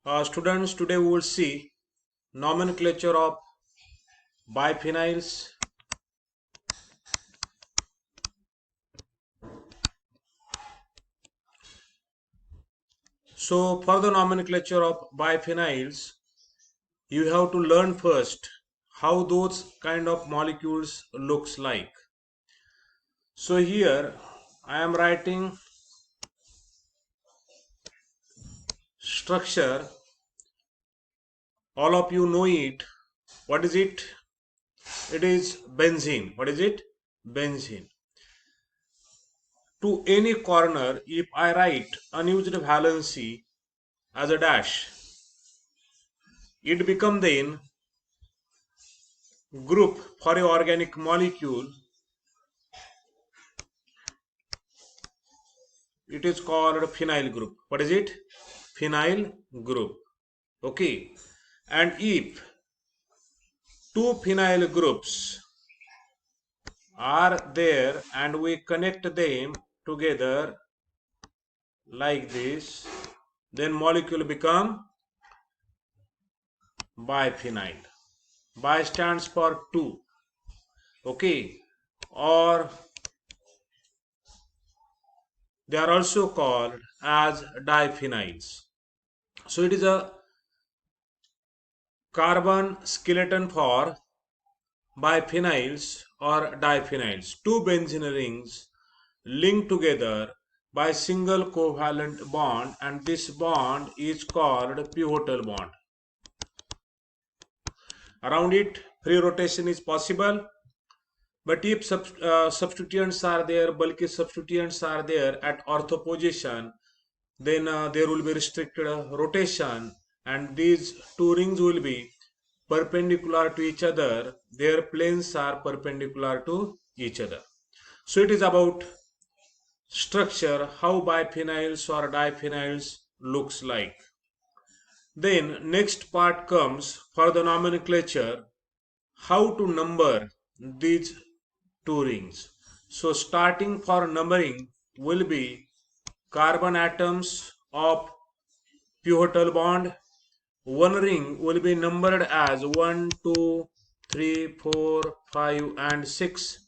Students, today we will see nomenclature of biphenyls. So, for the nomenclature of biphenyls, you have to learn first how those kind of molecules looks like. So here I am writing structure. All of you know it. What is it? It is benzene. What is it? Benzene. To any corner, if I write unused valency as a dash, it become then group for a organic molecule. It is called phenyl group. What is it? Phenyl group. Okay. And if two phenyl groups are there and we connect them together like this, then molecule become biphenyl. Bi stands for two. Okay. Or they are also called as diphenyls. So it is a carbon skeleton for biphenyls or diphenyls. Two benzene rings linked together by single covalent bond, and this bond is called pivotal bond. Around it, free rotation is possible, but if substituents are there, bulky substituents are there at ortho position, then there will be restricted rotation, and these two rings will be perpendicular to each other. Their planes are perpendicular to each other. So it is about structure, how biphenyls or diphenyls looks like. Then next part comes for the nomenclature, how to number these two rings. So starting for numbering will be carbon atoms of pivotal bond. One ring will be numbered as 1, 2, 3, 4, 5 and 6,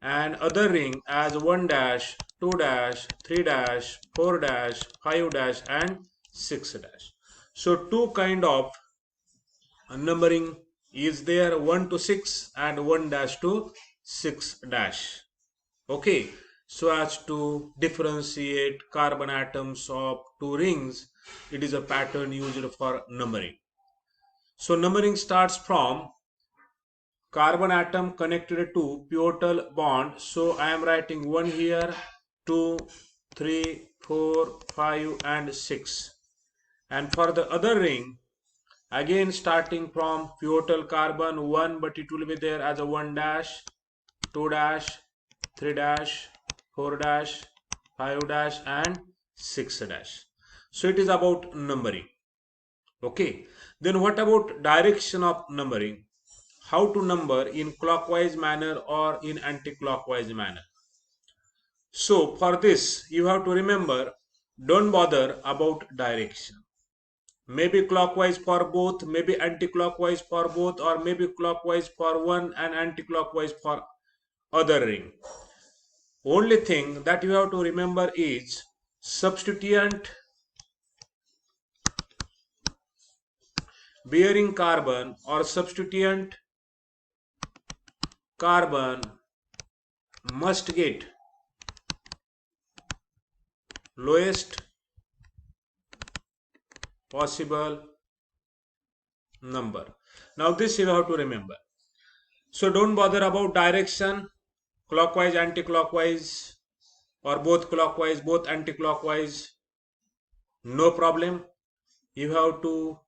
and other ring as 1 dash, 2 dash, 3 dash, 4 dash, 5 dash and 6 dash. So two kind of numbering is there, 1 to 6 and 1 dash to 6 dash. Okay, so as to differentiate carbon atoms of two rings, it is a pattern used for numbering. So numbering starts from carbon atom connected to pivotal bond. So I am writing 1 here, 2, 3, 4, 5 and 6. And for the other ring, again starting from pivotal carbon 1, but it will be there as a 1 dash, 2 dash, 3 dash, 4 dash, 5 dash and 6 dash. So it is about numbering. Okay. Then what about direction of numbering? How to number in clockwise manner or in anti-clockwise manner? So for this you have to remember, don't bother about direction. Maybe clockwise for both, maybe anti-clockwise for both, or maybe clockwise for one and anti-clockwise for other ring. Only thing that you have to remember is substituent bearing carbon or substituent carbon must get lowest possible number. Now this you have to remember. So don't bother about direction, clockwise, anti-clockwise, or both clockwise, both anti-clockwise. No problem. You have to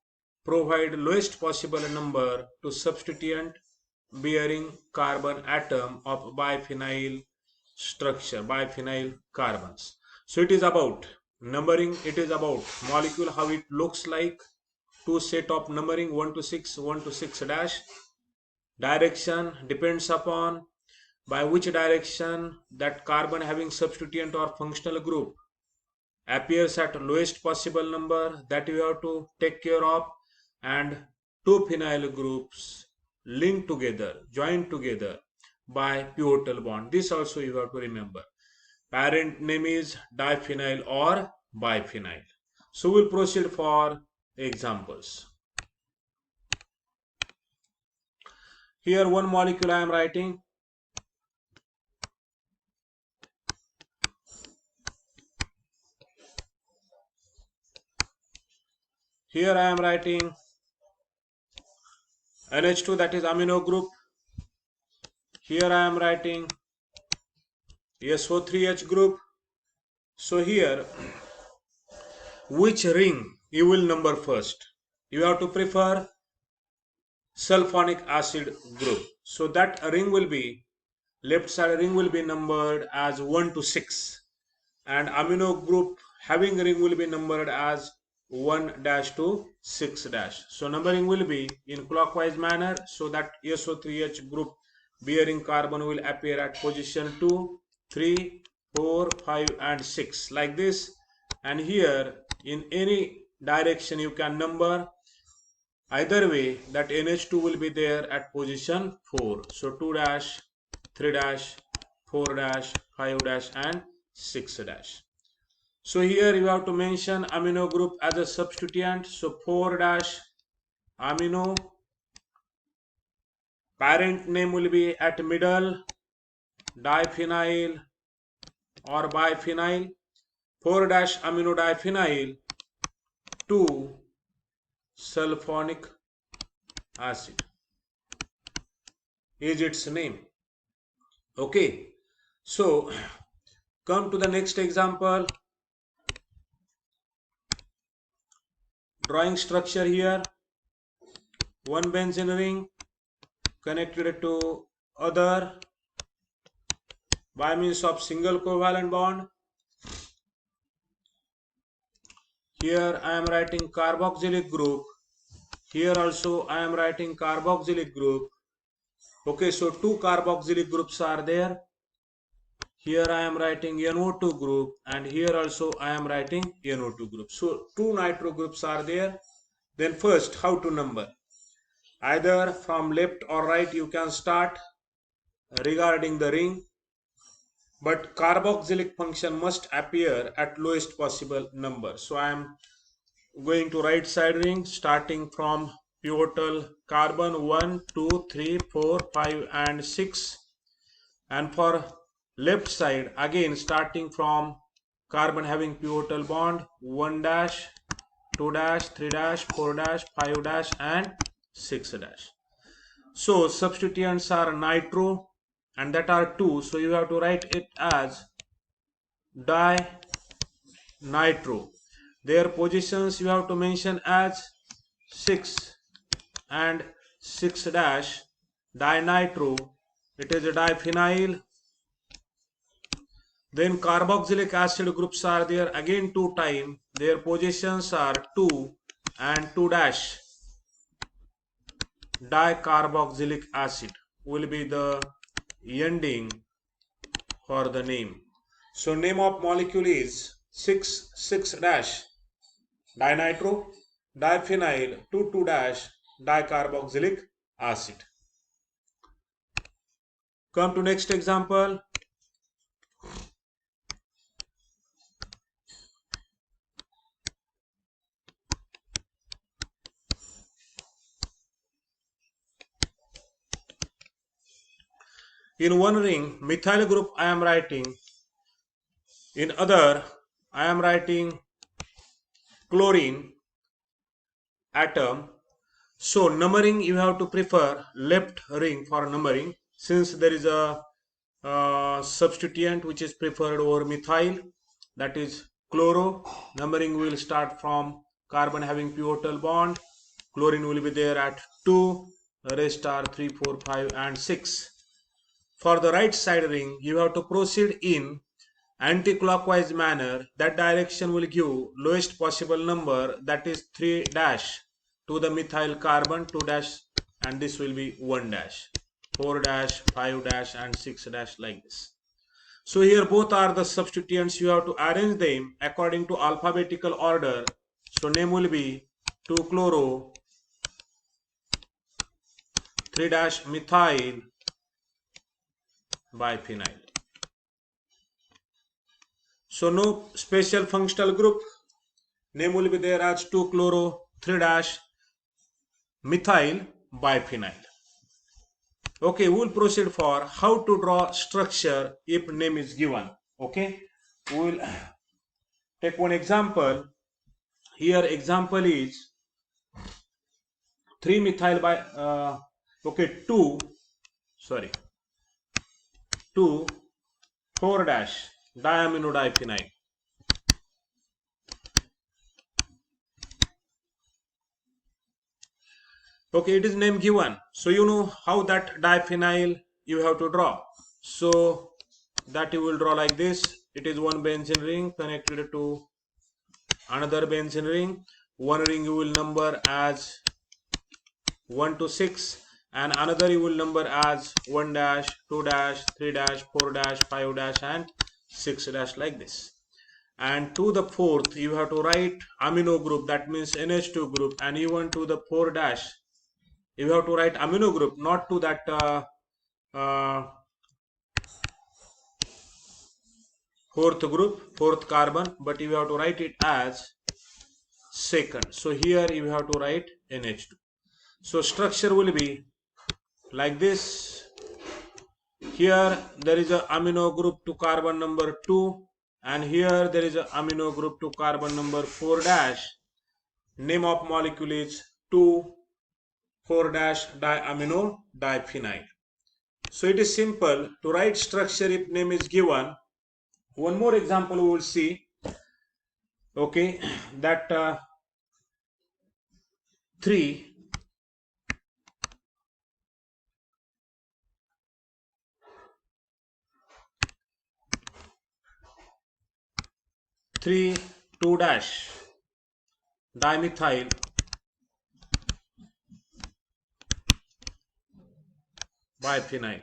provide lowest possible number to substituent bearing carbon atom of biphenyl structure, biphenyl carbons. So it is about numbering, it is about molecule, how it looks like, two set of numbering 1 to 6, 1 to 6 dash. Direction depends upon by which direction that carbon having substituent or functional group appears at lowest possible number, that you have to take care of, and two phenyl groups link together, join together by pivotal bond. This also you have to remember. Parent name is diphenyl or biphenyl. So we'll proceed for examples. Here one molecule I am writing. Here I am writing NH2, that is amino group. Here I am writing SO3H group. So here, which ring you will number first? You have to prefer sulfonic acid group. So that ring will be, left side ring will be numbered as 1 to 6. And amino group having ring will be numbered as 1 dash to 6 dash. So numbering will be in clockwise manner, so that SO3H group bearing carbon will appear at position 2, 3, 4, 5 and 6 like this. And here in any direction you can number. Either way, that NH2 will be there at position 4. So 2 dash, 3 dash, 4 dash, 5 dash and 6 dash. So here you have to mention amino group as a substituent. So 4 dash amino. Parent name will be at middle, diphenyl or biphenyl. 4 dash amino diphenyl, 2 sulfonic acid is its name. Okay, so come to the next example. Drawing structure here. One benzene ring connected to other by means of single covalent bond. Here I am writing carboxylic group. Here also I am writing carboxylic group. Okay, so two carboxylic groups are there. Here I am writing NO2 group, and here also I am writing NO2 group. So two nitro groups are there. Then first, how to number? Either from left or right you can start regarding the ring, but carboxylic function must appear at lowest possible number. So I am going to right side ring, starting from pivotal carbon 1, 2, 3, 4, 5 and 6. And for left side, again starting from carbon having pivotal bond 1 dash, 2 dash, 3 dash, 4 dash, 5 dash and 6 dash. So substituents are nitro, and that are 2. So you have to write it as dinitro. Their positions you have to mention as 6 and 6 dash. Dinitro, it is a diphenyl. Then carboxylic acid groups are there, again 2 times. Their positions are 2 and 2 dash. Dicarboxylic acid will be the ending for the name. So name of molecule is 6 dash dinitro diphenyl 2 dash dicarboxylic acid. Come to next example. In one ring, methyl group I am writing. In other, I am writing chlorine atom. So numbering you have to prefer left ring for numbering, since there is a substituent which is preferred over methyl, that is chloro. Numbering will start from carbon having pivotal bond. Chlorine will be there at 2, the rest are 3, 4, 5 and 6. For the right side ring, you have to proceed in anti-clockwise manner. That direction will give lowest possible number, that is 3 dash, to the methyl carbon 2 dash, and this will be 1 dash, 4 dash, 5 dash and 6 dash like this. So here both are the substituents. You have to arrange them according to alphabetical order. So name will be 2-chloro 3-methyl biphenyl. So no special functional group. Name will be there as 2-chloro 3-methyl biphenyl. Okay, we will proceed for how to draw structure if name is given. Okay, we will take one example. Here example is 3-methyl by 2,4-diaminodiphenyl. Okay, it is name given. So you know how that diphenyl you have to draw. So that you will draw like this. It is one benzene ring connected to another benzene ring. One ring you will number as 1 to 6 and another you will number as 1 dash, 2 dash, 3 dash, 4 dash, 5 dash and 6 dash like this. And to the fourth you have to write amino group, that means NH2 group, and even to the 4 dash you have to write amino group, not to that fourth group, fourth carbon, but you have to write it as second. So here you have to write NH2. So structure will be like this. Here there is a amino group to carbon number 2 and here there is a amino group to carbon number 4 dash. Name of molecule is 2,4-diaminodiphenyl. So it is simple to write structure if name is given. One more example we will see. Okay, that 3 2 dash dimethyl biphenyl.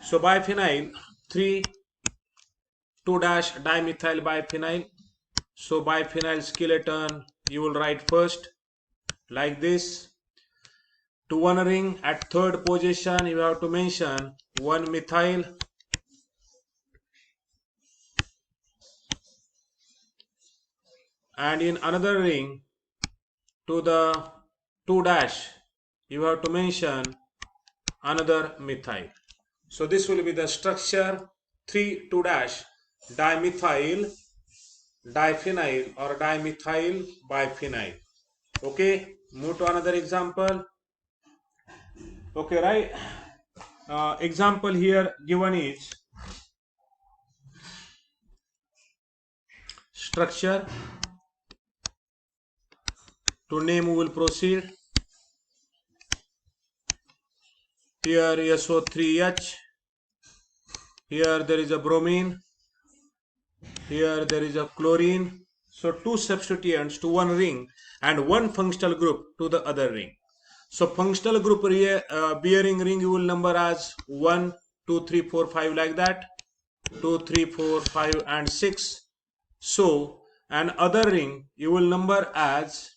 So biphenyl 3,2 dash dimethyl biphenyl. So biphenyl skeleton you will write first like this. To one ring at third position you have to mention 1 methyl, and in another ring to the 2 dash you have to mention another methyl. So this will be the structure 3,2 dash dimethyl diphenyl or dimethyl biphenyl. Okay, move to another example. Okay, right, example here given is structure. To name we will proceed. Here SO3H, here there is a bromine, here there is a chlorine. So two substituents to one ring and one functional group to the other ring. So functional group bearing ring you will number as 1, 2, 3, 4, 5 like that, 2, 3, 4, 5 and 6. So an other ring you will number as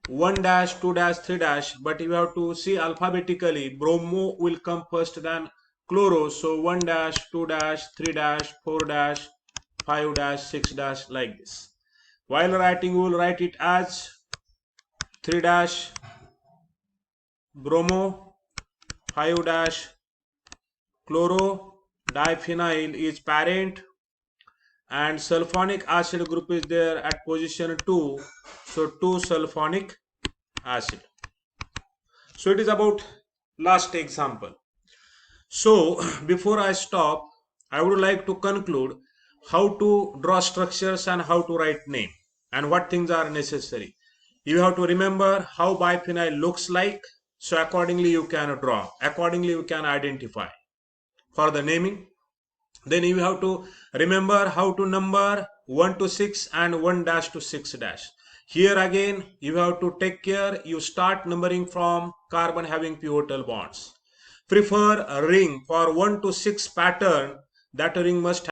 1 dash, 2 dash, 3 dash, but you have to see alphabetically. Bromo will come first than chloro. So 1 dash, 2 dash, 3 dash, 4 dash, 5 dash, 6 dash like this. While writing we will write it as 3 dash bromo, 5 dash chloro, diphenyl is parent, and sulfonic acid group is there at position 2. So 2 sulfonic acid. So it is about last example. So before I stop, I would like to conclude how to draw structures and how to write name and what things are necessary. You have to remember how biphenyl looks like. So accordingly you can draw, accordingly you can identify for the naming. Then you have to remember how to number 1 to 6 and 1 dash to 6 dash. Here again you have to take care, you start numbering from carbon having pivotal bonds. Prefer a ring for 1 to 6 pattern that ring must